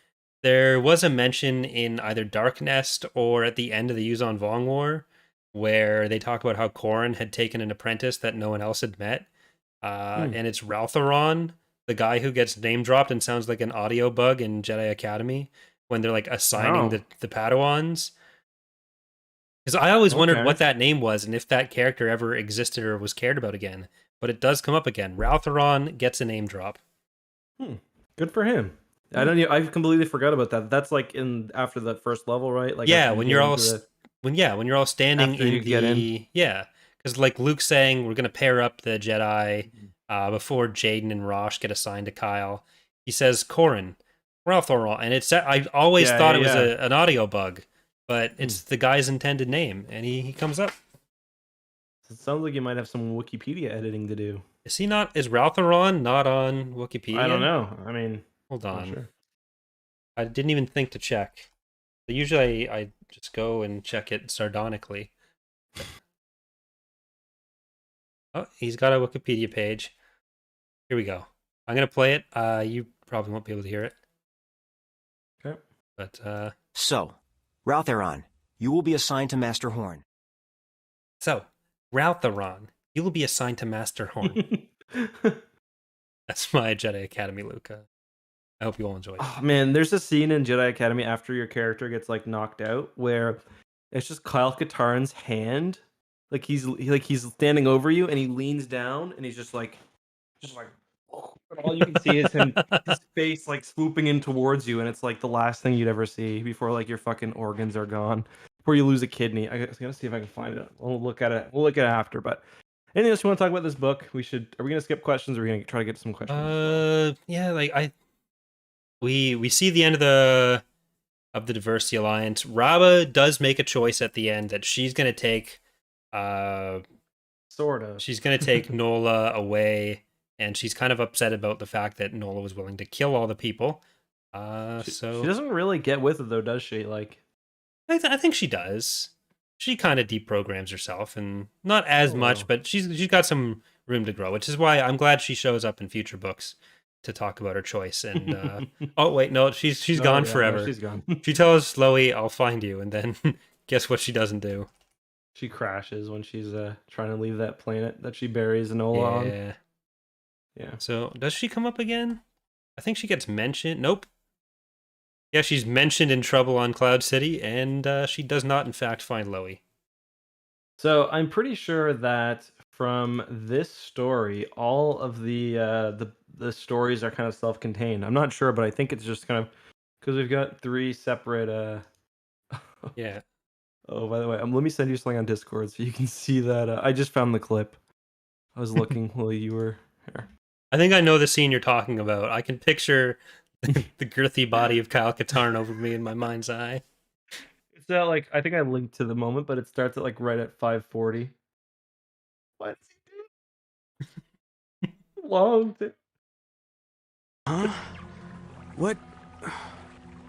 there was a mention in either Dark Nest or at the end of the Yuzon Vong War where they talk about how Corran had taken an apprentice that no one else had met. Hmm. And it's Raltheron, the guy who gets name dropped and sounds like an audio bug in Jedi Academy when they're like assigning Oh, the Padawans. Because I always wondered okay. what that name was and if that character ever existed or was cared about again. But it does come up again. Raltheron gets a name drop. Hmm. Good for him. I don't. I completely forgot about that. That's like in after the first level, right? Like Yeah, after you when get you're all into the when you're all standing after you in get in. the because like Luke's saying we're gonna pair up the Jedi Mhm. before Jaden and Rosh get assigned to Kyle. He says Corran, Ralph, and it's I always Yeah, thought yeah, it was yeah. an audio bug, but Hmm. it's the guy's intended name, and he comes up. So it sounds like you might have some Wikipedia editing to do. Is he not? Is Raltheron not on I don't Wikipedia? know. I mean, Hold not on, sure. I didn't even think to check. But usually I just go and check it sardonically. Oh, he's got a Wikipedia page. Here we go. I'm gonna play it. You probably won't be able to hear it, Okay. but So, Raltheron, you will be assigned to Master Horn. so Raltheron, you will be assigned to Master Horn. That's my Jedi Academy, Luca. I hope you all enjoy it. Oh man, there's a scene in Jedi Academy after your character gets like knocked out where it's just Kyle Katarn's hand, like he's standing over you and he leans down and he's just like, and all you can see is him, his face like swooping in towards you, and it's like the last thing you'd ever see before like your fucking organs are gone, before you lose a kidney. I gotta see if I can find it. We'll look at it. We'll look at it after. But anything else you want to talk about this book? We should. Are we gonna skip questions? Or are we gonna try to get some questions? Yeah, like we see the end of the Diversity Alliance. Raba does make a choice at the end that she's gonna take Sort of. She's going to take Nola away, and she's kind of upset about the fact that Nola was willing to kill all the people. She So doesn't really get with it though, does she? Like, I think she does. She kind of deprograms herself, and not as Oh, much, wow. but she's got some room to grow, which is why I'm glad she shows up in future books to talk about her choice. And oh wait, no, she's Oh, gone yeah, no, forever. she's gone. She tells Chloe, "I'll find you," and then guess what she doesn't do? She crashes when she's trying to leave that planet that she buries Enola on. Yeah. Yeah. So does she come up again? I think she gets mentioned. Nope. Yeah, she's mentioned in Trouble on Cloud City, and she does not, in fact, find Loey. So I'm pretty sure that from this story, all of the stories are kind of self-contained. I'm not sure, but I think it's just kind of because we've got 3 separate. Yeah. Oh, by the way, let me send you something on Discord so you can see that. I just found the clip. I was looking while you were here. I think I know the scene you're talking about. I can picture the girthy body of Kyle Katarn over me in my mind's eye. It's not like I think I linked to the moment, but it starts at like right at 5:40. What? Long. Huh? What?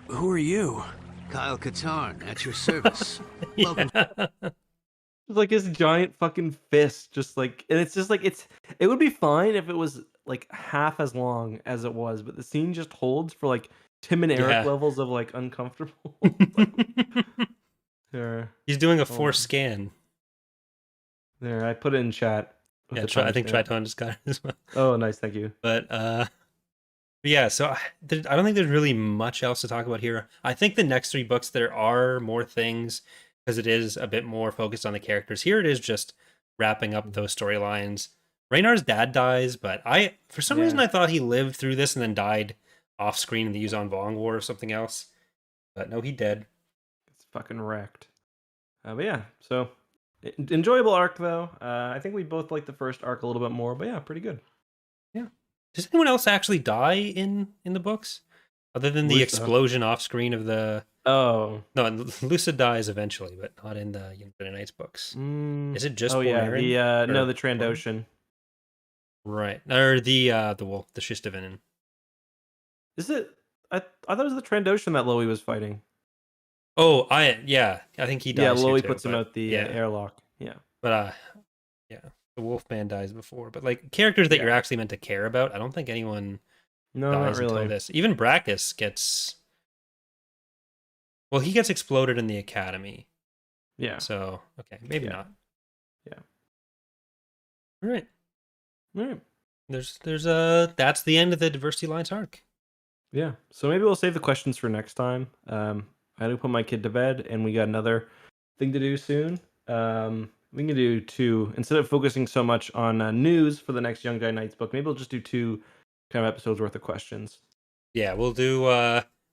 Who are you? Kyle Katarn, at your service. Welcome. Yeah. It's like his giant fucking fist, just like, and it's just like it would be fine if it was like half as long as it was, but the scene just holds for like Tim and Eric Yeah. levels of like uncomfortable. There, He's doing a Hold force on. scan. there, I put it in chat. with Yeah, the I think timestamp. Triton just got it as well. Oh, nice, thank you. But yeah, so I don't think there's really much else to talk about here. I think the next 3 books, there are more things because it is a bit more focused on the characters. Here it is just wrapping up those storylines. Raynar's dad dies, but for some reason Yeah. I thought he lived through this and then died off screen in the Yuzon Vong War or something else. But no, he dead. It's fucking wrecked. But yeah, so enjoyable arc though. I think we both like the first arc a little bit more, but yeah, pretty good. Does anyone else actually die in the books? Other than the Lusa. explosion off screen of the... Oh, No, Lusa dies eventually, but not in the Young Jedi Knights books. Is it just oh yeah, Bonarin? the no, Or- the Trandoshan. Right. Or the wolf, the Shistavinin. Is it? I thought it was the Trandoshan that Loey was fighting. Oh, I think he dies. Yeah, here Loey too, puts him but- out the yeah. airlock. Yeah. But yeah, the Wolfman dies before. But like characters that Yeah. you're actually meant to care about, I don't think anyone No, not dies until really. this. Even Brachus gets... Well, he gets exploded in the academy. Yeah. So, okay, maybe Yeah. not. Yeah. All right. All right. There's that's the end of the Diversity Alliance arc. Yeah. So maybe we'll save the questions for next time. I had to put my kid to bed, and we got another thing to do soon. We can do 2 instead of focusing so much on news for the next Young Jedi Knights book. Maybe we'll just do 2 kind of episodes worth of questions. Yeah, we'll do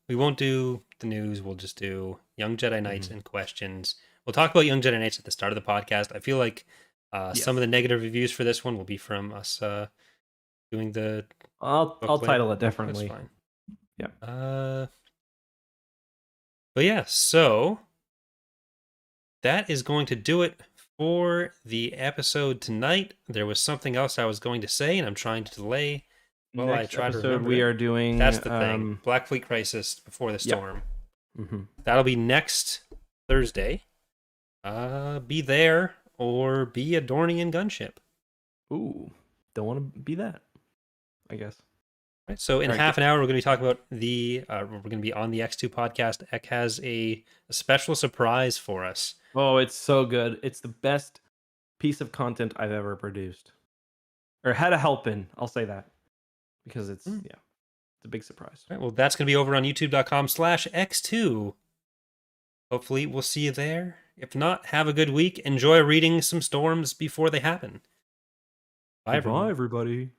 we won't do the news, we'll just do Young Jedi Knights and questions. We'll talk about Young Jedi Knights at the start of the podcast. I feel like some of the negative reviews for this one will be from us doing the I'll book title later. it differently. That's fine. Yeah. But yeah, so that is going to do it for the episode tonight. There was something else I was going to say, and I'm trying to delay. Well, Next I try to episode remember we it. are doing. That's the thing. Black Fleet Crisis Before the Yep. Storm. Mm-hmm. That'll be next Thursday. Be there or be a Dornian gunship. Ooh, don't want to be that. I guess. Right, so in All right, half an hour, we're going to be talking about we're going to be on the X2 podcast. Eck has a special surprise for us. Oh, it's so good. It's the best piece of content I've ever produced, or had a help in. I'll say that because it's it's a big surprise. All right, well, that's going to be over on youtube.com/X2. Hopefully, we'll see you there. If not, have a good week. Enjoy reading some storms before they happen. Bye, everyone. Bye, everybody.